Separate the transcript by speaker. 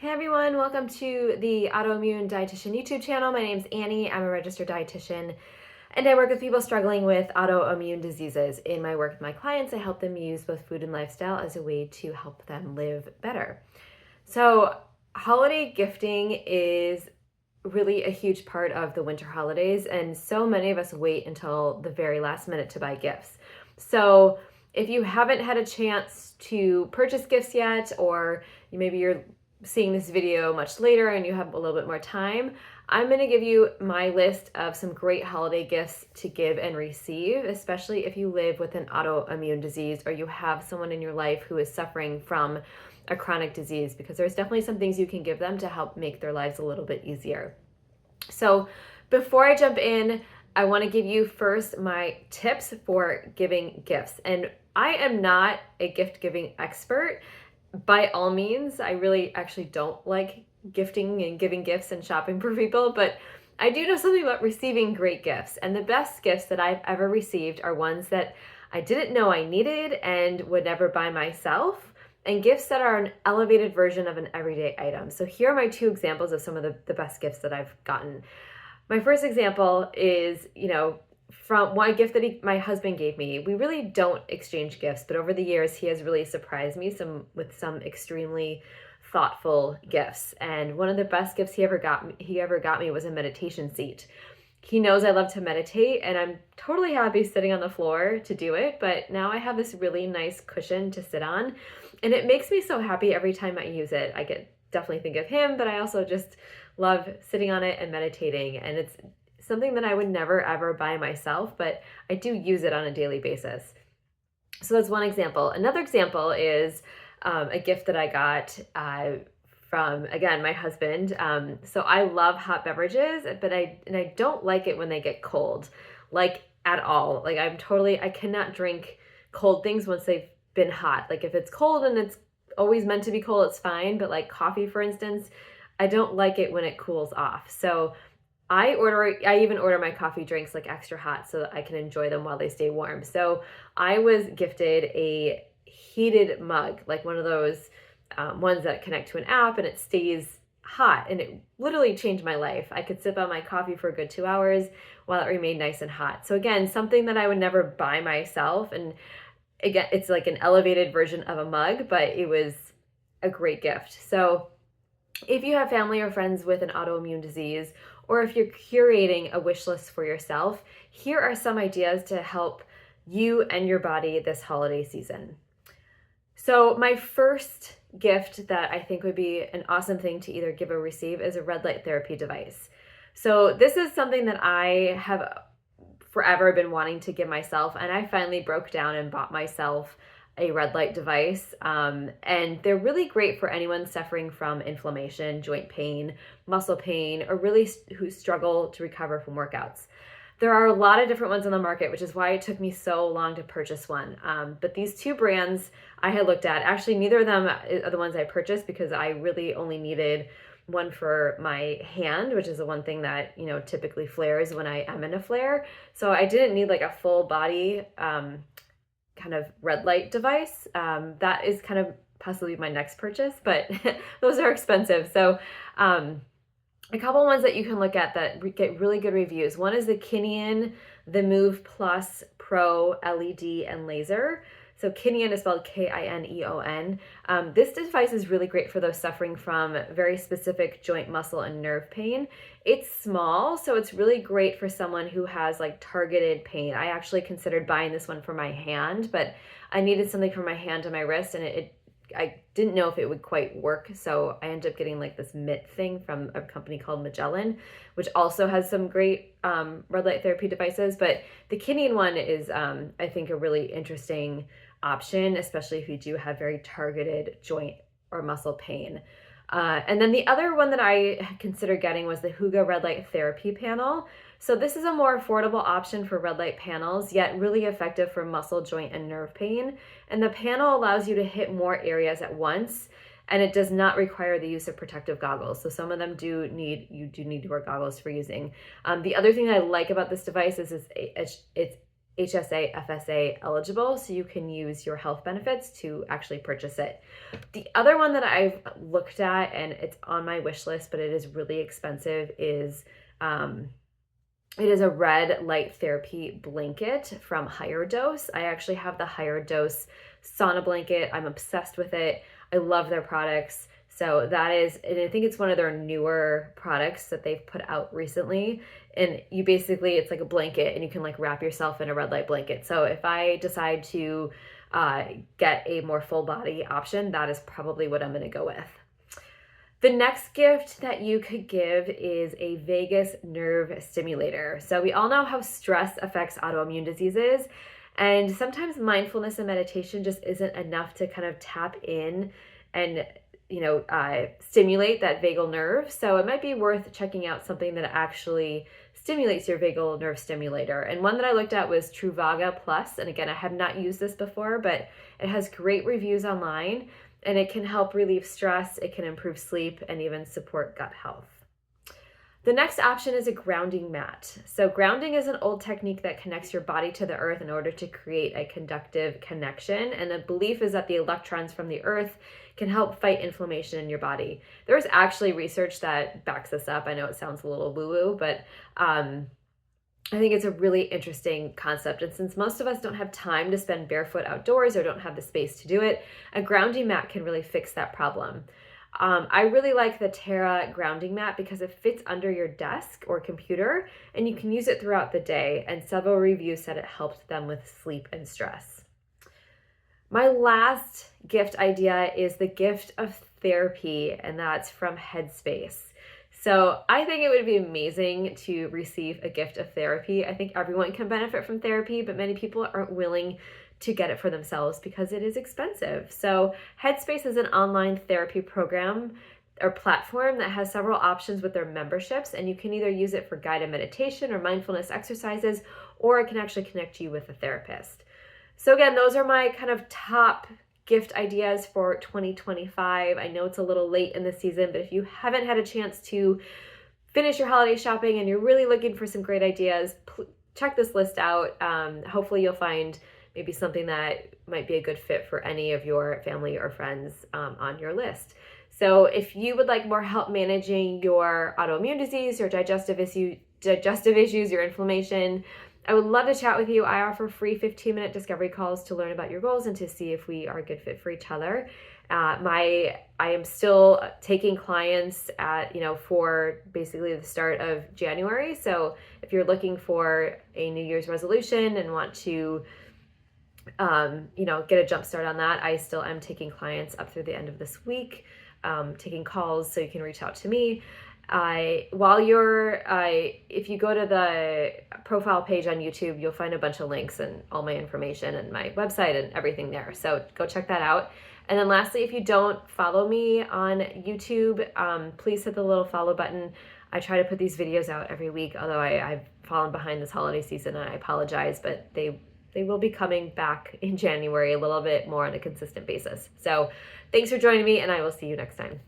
Speaker 1: Hey everyone, welcome to the Autoimmune Dietitian YouTube channel. My name's Annie. I'm a registered dietitian and I work with people struggling with autoimmune diseases. In my work with my clients, I help them use both food and lifestyle as a way to help them live better. So, holiday gifting is really a huge part of the winter holidays, and so many of us wait until the very last minute to buy gifts. So, if you haven't had a chance to purchase gifts yet, or maybe you're seeing this video much later and you have a little bit more time, I'm going to give you my list of some great holiday gifts to give and receive, especially if you live with an autoimmune disease or you have someone in your life who is suffering from a chronic disease, because there's definitely some things you can give them to help make their lives a little bit easier. So before I jump in, I want to give you first my tips for giving gifts. And I am not a gift giving expert by all means. I really actually don't like gifting and giving gifts and shopping for people, but I do know something about receiving great gifts. And the best gifts that I've ever received are ones that I didn't know I needed and would never buy myself, and gifts that are an elevated version of an everyday item. So here are my two examples of some of the best gifts that I've gotten. My first example is, from one gift that my husband gave me. We really don't exchange gifts, but over the years, he has really surprised me with some extremely thoughtful gifts. And one of the best gifts he ever got me was a meditation seat. He knows I love to meditate, and I'm totally happy sitting on the floor to do it, but now I have this really nice cushion to sit on, and it makes me so happy every time I use it. I definitely think of him, but I also just love sitting on it and meditating, and it's something that I would never ever buy myself, but I do use it on a daily basis. So that's one example. Another example is a gift that I got from, again, my husband. So I love hot beverages, but I don't like it when they get cold, like at all. Like I cannot drink cold things once they've been hot. Like if it's cold and it's always meant to be cold, it's fine. But like coffee, for instance, I don't like it when it cools off. So I even order my coffee drinks like extra hot so that I can enjoy them while they stay warm. So I was gifted a heated mug, like one of those ones that connect to an app and it stays hot, and it literally changed my life. I could sip on my coffee for a good 2 hours while it remained nice and hot. So again, something that I would never buy myself, and again, it's like an elevated version of a mug, but it was a great gift. So if you have family or friends with an autoimmune disease, or if you're curating a wish list for yourself, here are some ideas to help you and your body this holiday season. So my first gift that I think would be an awesome thing to either give or receive is a red light therapy device. So this is something that I have forever been wanting to give myself, and I finally broke down and bought myself a red light device, and they're really great for anyone suffering from inflammation, joint pain, muscle pain, or really who struggle to recover from workouts. There are a lot of different ones on the market, which is why it took me so long to purchase one. But these two brands I had looked at, actually neither of them are the ones I purchased because I really only needed one for my hand, which is the one thing that, typically flares when I am in a flare. So I didn't need like a full body kind of red light device. That is kind of possibly my next purchase, but those are expensive. So a couple ones that you can look at that get really good reviews. One is the Kinian, the Move Plus Pro LED and Laser. So Kinian is spelled Kineon. This device is really great for those suffering from very specific joint, muscle, and nerve pain. It's small, so it's really great for someone who has like targeted pain. I actually considered buying this one for my hand, but I needed something for my hand and my wrist, and I didn't know if it would quite work, so I ended up getting like this mitt thing from a company called Magellan, which also has some great red light therapy devices. But the Kinian one is, I think, a really interesting option, especially if you do have very targeted joint or muscle pain. And then the other one that I considered getting was the Huga Red Light Therapy Panel. So this is a more affordable option for red light panels, yet really effective for muscle, joint, and nerve pain. And the panel allows you to hit more areas at once, and it does not require the use of protective goggles. So some of them you do need to wear goggles for using. The other thing that I like about this device is it's HSA, FSA eligible, so you can use your health benefits to actually purchase it. The other one that I've looked at, and it's on my wish list, but it is really expensive, is it is a red light therapy blanket from Higher Dose. I actually have the Higher Dose sauna blanket. I'm obsessed with it. I love their products. So that is, and I think it's one of their newer products that they've put out recently. And you basically, it's like a blanket and you can like wrap yourself in a red light blanket. So if I decide to get a more full body option, that is probably what I'm going to go with. The next gift that you could give is a vagus nerve stimulator. So we all know how stress affects autoimmune diseases, and sometimes mindfulness and meditation just isn't enough to kind of tap in and stimulate that vagal nerve. So it might be worth checking out something that actually stimulates your vagal nerve stimulator. And one that I looked at was Truvaga Plus. And again, I have not used this before, but it has great reviews online, and it can help relieve stress, it can improve sleep, and even support gut health. The next option is a grounding mat. So grounding is an old technique that connects your body to the earth in order to create a conductive connection. And the belief is that the electrons from the earth can help fight inflammation in your body. There's actually research that backs this up. I know it sounds a little woo-woo, but I think it's a really interesting concept. And since most of us don't have time to spend barefoot outdoors or don't have the space to do it, a grounding mat can really fix that problem. I really like the Terra grounding mat because it fits under your desk or computer and you can use it throughout the day, and several reviews said it helped them with sleep and stress. My last gift idea is the gift of therapy, and that's from Headspace. So I think it would be amazing to receive a gift of therapy. I think everyone can benefit from therapy, but many people aren't willing to get it for themselves because it is expensive. So Headspace is an online therapy program or platform that has several options with their memberships, and you can either use it for guided meditation or mindfulness exercises, or it can actually connect you with a therapist. So again, those are my kind of top gift ideas for 2025. I know it's a little late in the season, but if you haven't had a chance to finish your holiday shopping and you're really looking for some great ideas, check this list out. Hopefully you'll find maybe something that might be a good fit for any of your family or friends on your list. So if you would like more help managing your autoimmune disease, your digestive issues, your inflammation, I would love to chat with you. I offer free 15-minute discovery calls to learn about your goals and to see if we are a good fit for each other. I am still taking clients for basically the start of January. So if you're looking for a New Year's resolution and want to get a jump start on that, I still am taking clients up through the end of this week, taking calls, so you can reach out to me. If you go to the profile page on YouTube, you'll find a bunch of links and all my information and my website and everything there. So go check that out. And then lastly, if you don't follow me on YouTube, please hit the little follow button. I try to put these videos out every week, although I've fallen behind this holiday season and I apologize, but they will be coming back in January a little bit more on a consistent basis. So thanks for joining me, and I will see you next time.